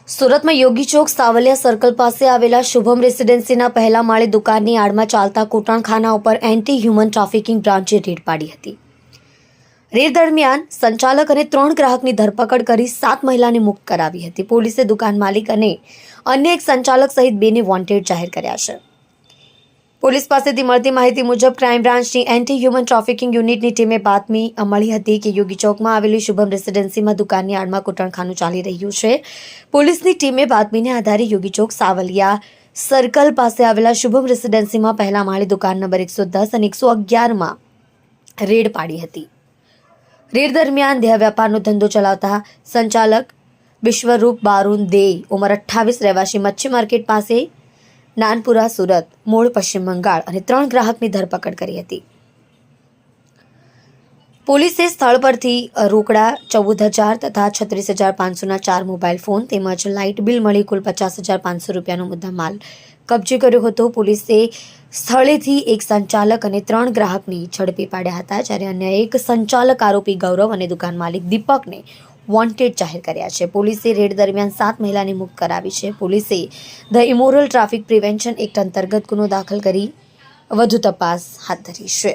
સુરતમાં યોગી ચોક સાવલિયા સર્કલ પાસે આવેલા શુભમ રેસિડેન્સીના પહેલા માળે દુકાનની આડમાં ચાલતા કૂટણખાના ઉપર એન્ટી હ્યુમન ટ્રાફિકિંગ બ્રાન્ચે રેડ પાડી હતી। રેડ દરમિયાન સંચાલક અને 3 ગ્રાહકની ધરપકડ કરી 7 મહિલાને મુક્ત કરાવી હતી। પોલીસે દુકાન માલિક અને અન્ય એક સંચાલક સહિત 2ને વોન્ટેડ જાહેર કર્યા છે। પોલીસ પાસેથી મળતી માહિતી મુજબ ક્રાઇમ બ્રાન્ચની એન્ટી હ્યુમન ટ્રાફિકિંગ યુનિટની ટીમે બાતમી મળી હતી કે યોગી ચોકમાં આવેલી શુભમ રેસિડેન્સીમાં દુકાનની આડમાં કૂટણખાનું ચાલી રહ્યું છે। પોલીસની ટીમે બાતમીને આધારે યોગી ચોક સાવલિયા સર્કલ પાસે આવેલા શુભમ રેસિડેન્સીમાં પહેલા માળે દુકાન નંબર 110 અને 111માં રેડ પાડી હતી। રેડ દરમિયાન દેહ વ્યાપારનો ધંધો ચલાવતા સંચાલક વિશ્વરૂપ બારુન દે ઉંમર 28 રહેવાસી મચ્છી માર્કેટ પાસે નાનપુરા સુરત મૂળ પશ્ચિમ બંગાળ અને 3 ગ્રાહકની ધરપકડ કરી હતી। પોલીસે સ્થળ પરથી રોકડા 14,000 તથા 36,500ના 4 મોબાઈલ ફોન તેમજ લાઇટ બિલ મળી કુલ 50,500 રૂપિયાનો મુદ્દામાલ કબજે કર્યો હતો। પોલીસે સ્થળેથી એક સંચાલક અને 3 ગ્રાહકની ઝડપી પાડ્યા હતા, જ્યારે અન્ય એક સંચાલક આરોપી ગૌરવ અને દુકાન માલિક દીપકને વોન્ટેડ જાહેર કર્યા છે। પોલીસે રેડ દરમિયાન 7 મહિલાને મુક્ત કરાવી છે। પોલીસે the immoral traffic prevention act અંતર્ગત ગુનો દાખલ કરી વધુ તપાસ હાથ ધરી છે।